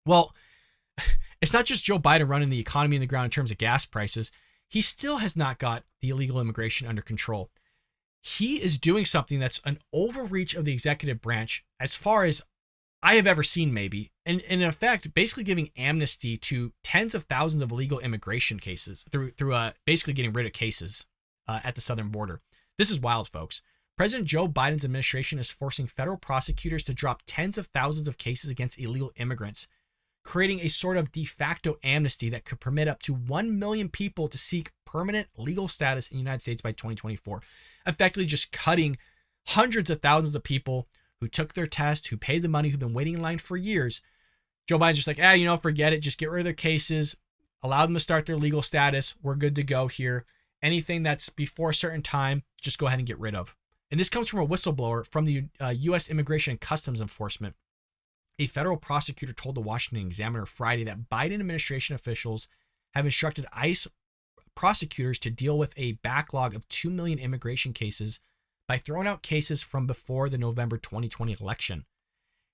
Well, it's not just Joe Biden running the economy in the ground in terms of gas prices. He still has not got the illegal immigration under control. He is doing something that's an overreach of the executive branch as far as I have ever seen, maybe. And in effect, basically giving amnesty to tens of thousands of illegal immigration cases through basically getting rid of cases at the southern border. This is wild, folks. President Joe Biden's administration is forcing federal prosecutors to drop tens of thousands of cases against illegal immigrants, creating a sort of de facto amnesty that could permit up to 1 million people to seek permanent legal status in the United States by 2024, effectively just cutting hundreds of thousands of people who took their test, who paid the money, who've been waiting in line for years. Joe Biden's just like, forget it. Just get rid of their cases, allow them to start their legal status. We're good to go here. Anything that's before a certain time, just go ahead and get rid of. And this comes from a whistleblower from the U.S. Immigration and Customs Enforcement. A federal prosecutor told the Washington Examiner Friday that Biden administration officials have instructed ICE prosecutors to deal with a backlog of 2 million immigration cases by throwing out cases from before the November 2020 election.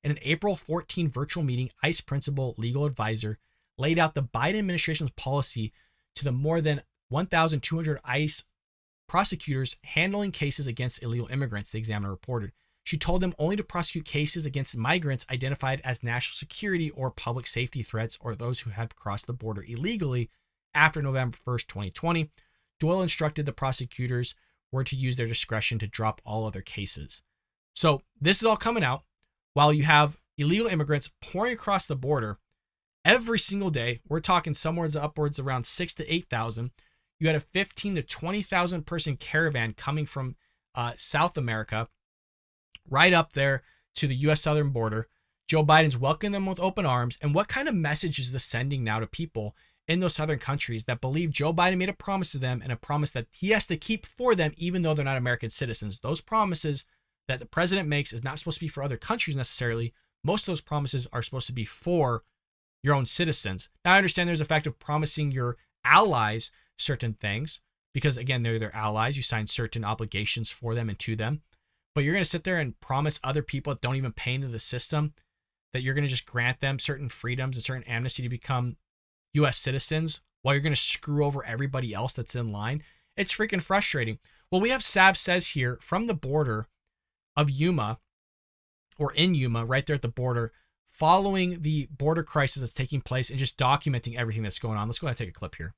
In an April 14 virtual meeting, ICE principal legal advisor laid out the Biden administration's policy to the more than 1,200 ICE prosecutors handling cases against illegal immigrants, the Examiner reported. She told them only to prosecute cases against migrants identified as national security or public safety threats or those who had crossed the border illegally after November 1st, 2020. Doyle instructed the prosecutors were to use their discretion to drop all other cases. So this is all coming out while you have illegal immigrants pouring across the border every single day. We're talking somewhere upwards around 6,000 to 8,000. You had a 15,000 to 20,000 person caravan coming from South America right up there to the U.S. southern border. Joe Biden's welcoming them with open arms. And what kind of message is this sending now to people in those southern countries that believe Joe Biden made a promise to them and a promise that he has to keep for them, even though they're not American citizens? Those promises that the president makes is not supposed to be for other countries necessarily. Most of those promises are supposed to be for your own citizens. Now, I understand there's a fact of promising your allies certain things because, again, they're their allies. You sign certain obligations for them and to them. But you're going to sit there and promise other people that don't even pay into the system that you're going to just grant them certain freedoms and certain amnesty to become U.S. citizens while you're going to screw over everybody else that's in line. It's freaking frustrating. Well, we have Sav Says here from the border of Yuma, or in Yuma, right there at the border, following the border crisis that's taking place and just documenting everything that's going on. Let's go ahead and take a clip here.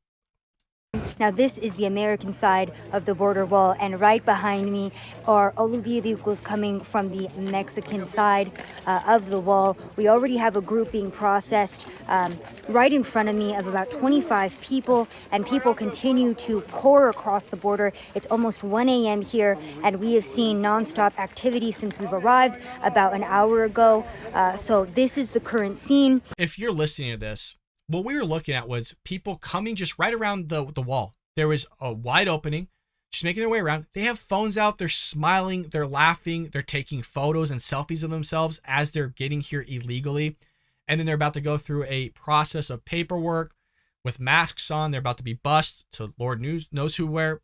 Now, this is the American side of the border wall, and right behind me are all of the illegals coming from the Mexican side of the wall. We already have a group being processed right in front of me of about 25 people, and people continue to pour across the border. It's almost 1 a.m. here, and we have seen nonstop activity since we've arrived about an hour ago. So this is the current scene. If you're listening to this, what we were looking at was people coming just right around the wall. There was a wide opening, just making their way around. They have phones out. They're smiling. They're laughing. They're taking photos and selfies of themselves as they're getting here illegally. And then they're about to go through a process of paperwork with masks on. They're about to be bussed to Lord knows who where,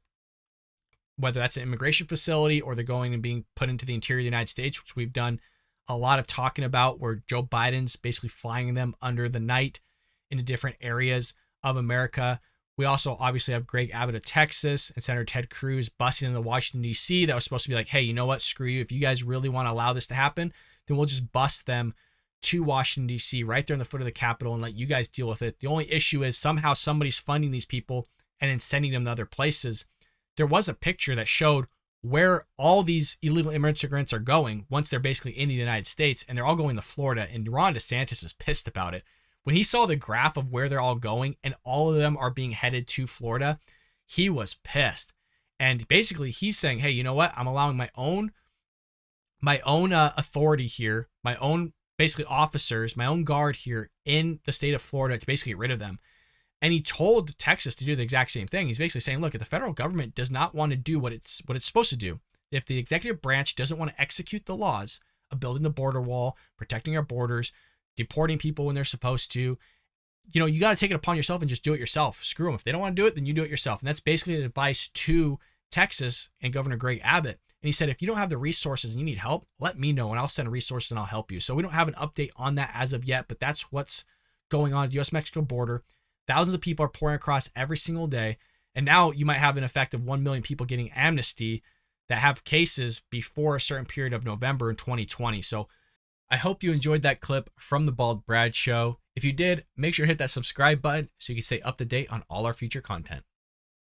whether that's an immigration facility or they're going and being put into the interior of the United States, which we've done a lot of talking about, where Joe Biden's basically flying them under the night into different areas of America. We also obviously have Greg Abbott of Texas and Senator Ted Cruz busting into Washington, D.C. That was supposed to be like, hey, you know what? Screw you. If you guys really want to allow this to happen, then we'll just bust them to Washington, D.C. right there in the foot of the Capitol and let you guys deal with it. The only issue is somehow somebody's funding these people and then sending them to other places. There was a picture that showed where all these illegal immigrants are going once they're basically in the United States, and they're all going to Florida, and Ron DeSantis is pissed about it. When he saw the graph of where they're all going and all of them are being headed to Florida, he was pissed. And basically he's saying, hey, you know what? I'm allowing my own authority here, my own basically officers, my own guard here in the state of Florida to basically get rid of them. And he told Texas to do the exact same thing. He's basically saying, look, if the federal government does not want to do what it's supposed to do, if the executive branch doesn't want to execute the laws of building the border wall, protecting our borders, deporting people when they're supposed to, you got to take it upon yourself and just do it yourself. Screw them. If they don't want to do it, then you do it yourself. And that's basically the advice to Texas and Governor Greg Abbott. And he said, if you don't have the resources and you need help, let me know and I'll send resources and I'll help you. So we don't have an update on that as of yet, but that's what's going on at the US-Mexico border. Thousands of people are pouring across every single day. And now you might have an effect of 1 million people getting amnesty that have cases before a certain period of November in 2020. So I hope you enjoyed that clip from the Bald Brad Show. If you did, make sure to hit that subscribe button so you can stay up to date on all our future content.